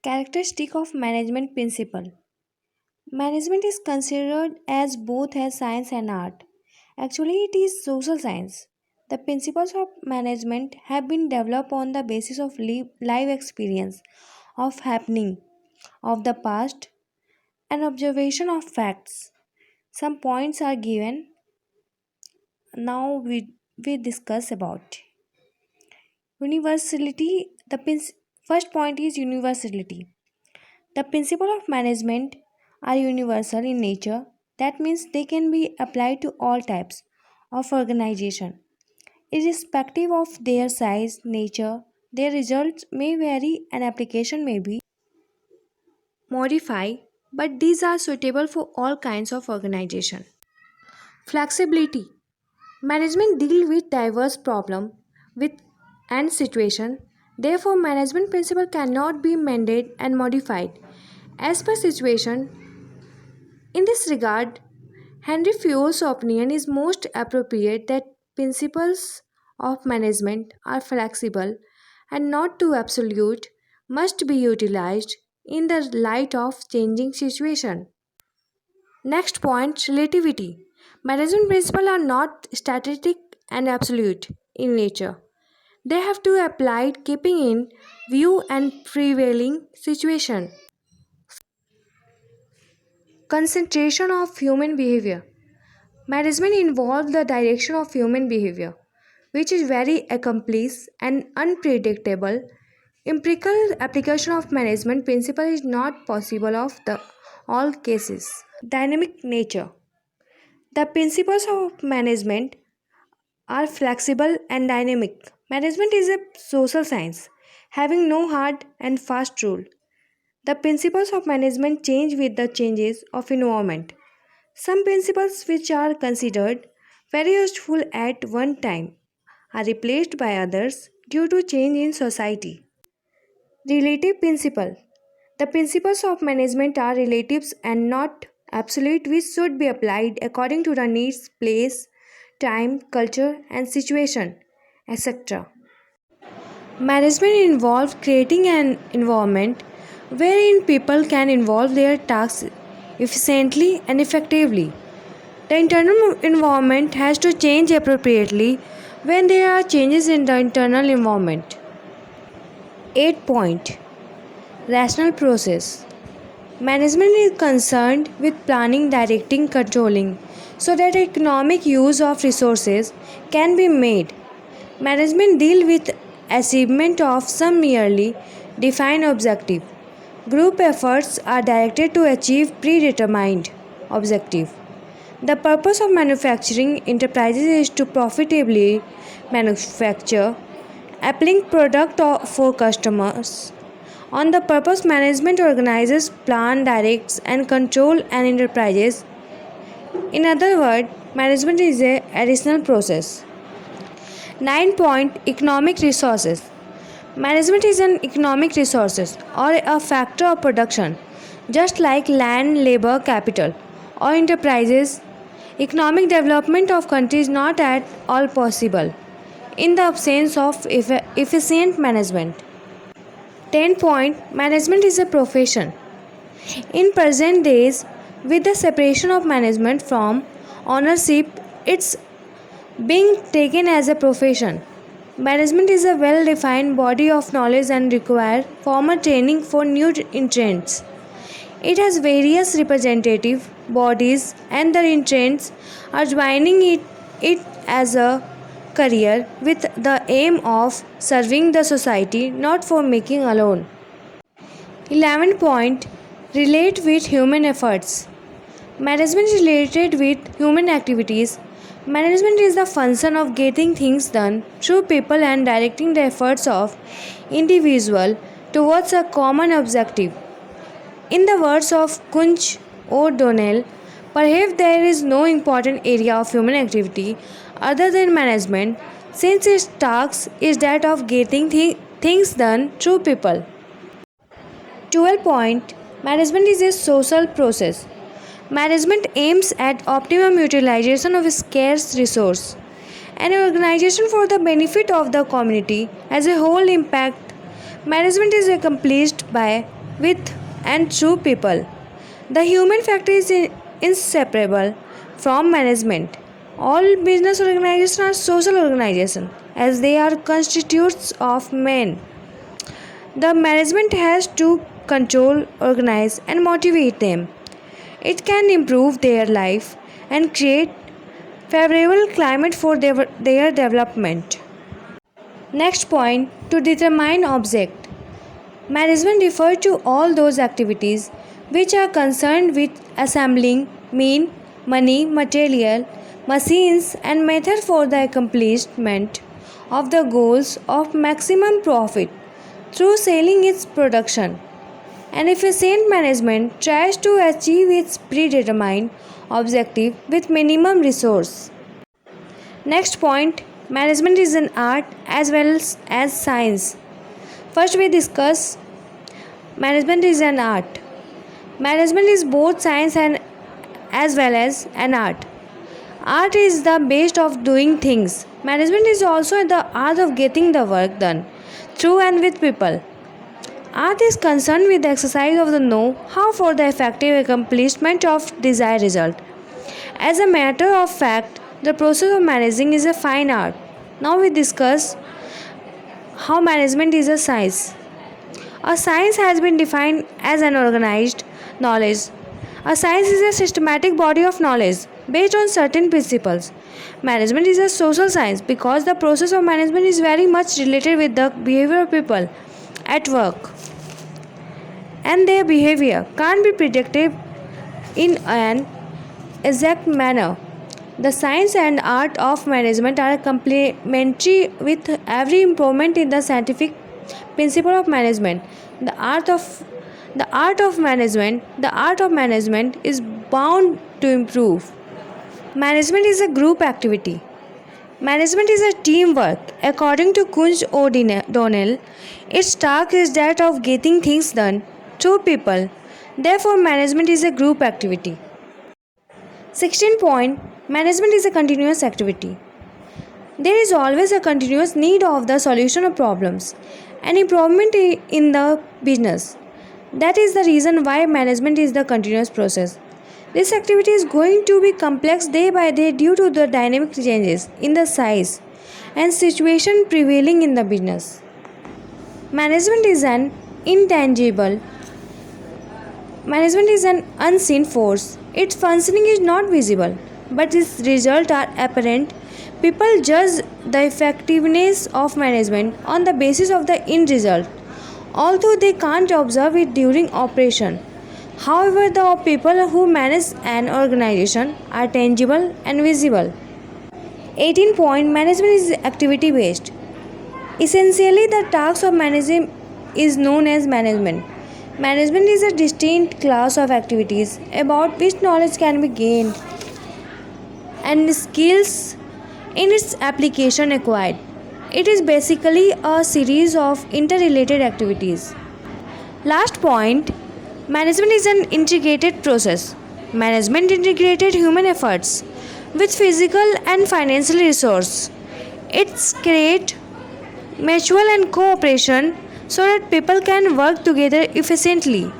Characteristic of management principle. Management is considered as both as science and art. Actually, it is social science. The principles of management have been developed on the basis of live experience of happening of the past and observation of facts. Some points are given. Now we discuss about universality. First point is universality. The principle of management are universal in nature. That means they can be applied to all types of organization. Irrespective of their size, nature, their results may vary and application may be modified, but these are suitable for all kinds of organization. Flexibility. Management deal with diverse problem with and situation. Therefore, management principle cannot be amended and modified as per situation. In this regard, Henry Fayol's opinion is most appropriate that principles of management are flexible and not too absolute, must be utilized in the light of changing situation. Next point, relativity. Management principles are not static and absolute in nature. They have to be applied keeping in view and prevailing situation. Concentration of human behavior. Management involves the direction of human behavior, which is very accomplished and unpredictable. Empirical application of management principle is not possible of the all cases. Dynamic nature. The principles of management are flexible and dynamic. Management is a social science, having no hard and fast rule. The principles of management change with the changes of environment. Some principles which are considered very useful at one time are replaced by others due to change in society. Relative principle. The principles of management are relatives and not absolute, which should be applied according to the needs, place, time, culture, and situation, etc. Management involves creating an environment wherein people can involve their tasks efficiently and effectively. The internal environment has to change appropriately when there are changes in the internal environment. 8 point. Rational process. Management is concerned with planning, directing, controlling so that economic use of resources can be made. Management deal with achievement of some merely defined objective. Group efforts are directed to achieve predetermined objective. The purpose of manufacturing enterprises is to profitably manufacture, applying product for customers. On the purpose, management organizes, plan, directs, and control an enterprises. In other words, management is a additional process. 9 point. Economic resources. Management is an economic resources or a factor of production, just like land, labor, capital, or enterprises. Economic development of country is not at all possible in the absence of efficient management. 10 point. Management is a profession. In present days, with the separation of management from ownership, it's being taken as a profession. Management is a well defined body of knowledge and requires formal training for new entrants. It has various representative bodies, and the entrants are joining it as a career with the aim of serving the society, not for making alone. 11 point. Relate with human efforts. Management is related with human activities. Management is the function of getting things done through people and directing the efforts of individual towards a common objective. In the words of Kunj O'Donnell, perhaps there is no important area of human activity other than management, since its task is that of getting things done through people. 12 point. Management is a social process. Management aims at optimum utilization of scarce resource. An organization for the benefit of the community as a whole impact. Management is accomplished by with and through people. The human factor is inseparable from management. All business organizations are social organizations as they are constitutes of men. The management has to control, organize, and motivate them. It can improve their life and create favorable climate for their development. Next point, to determine object. Management refers to all those activities which are concerned with assembling mean, money, material, machines and method for the accomplishment of the goals of maximum profit through selling its production. An efficient management tries to achieve its predetermined objective with minimum resource. Next point, management is an art as well as science. First we discuss management is an art. Management is both science and as well as an art. Art is the base of doing things. Management is also the art of getting the work done through and with people. Art is concerned with the exercise of the know-how for the effective accomplishment of desired result. As a matter of fact, the process of managing is a fine art. Now we discuss how management is a science. A science has been defined as an organized knowledge. A science is a systematic body of knowledge based on certain principles. Management is a social science because the process of management is very much related with the behavior of people at work. And their behavior can't be predicted in an exact manner. The science and art of management are complementary with every improvement in the scientific principle of management. The art of management is bound to improve. Management is a group activity. Management is a teamwork. According to Kunz O'Donnell, its task is that of getting things done through people. Therefore, management is a group activity. 16 point, management is a continuous activity. There is always a continuous need of the solution of problems and improvement in the business. That is the reason why management is the continuous process. This activity is going to be complex day by day due to the dynamic changes in the size and situation prevailing in the business. Management is an intangible. Management is an unseen force. Its functioning is not visible, but its results are apparent. People judge the effectiveness of management on the basis of the end result, although they can't observe it during operation. However, the people who manage an organization are tangible and visible. 18 point, management is activity based. Essentially, the task of managing is known as management. Management is a distinct class of activities about which knowledge can be gained and skills in its application acquired. It is basically a series of interrelated activities. Last point, management is an integrated process. Management integrated human efforts with physical and financial resource. It's create mutual and cooperation so that people can work together efficiently.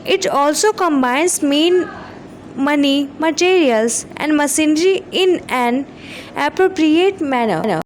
It also combines money, materials, and machinery in an appropriate manner.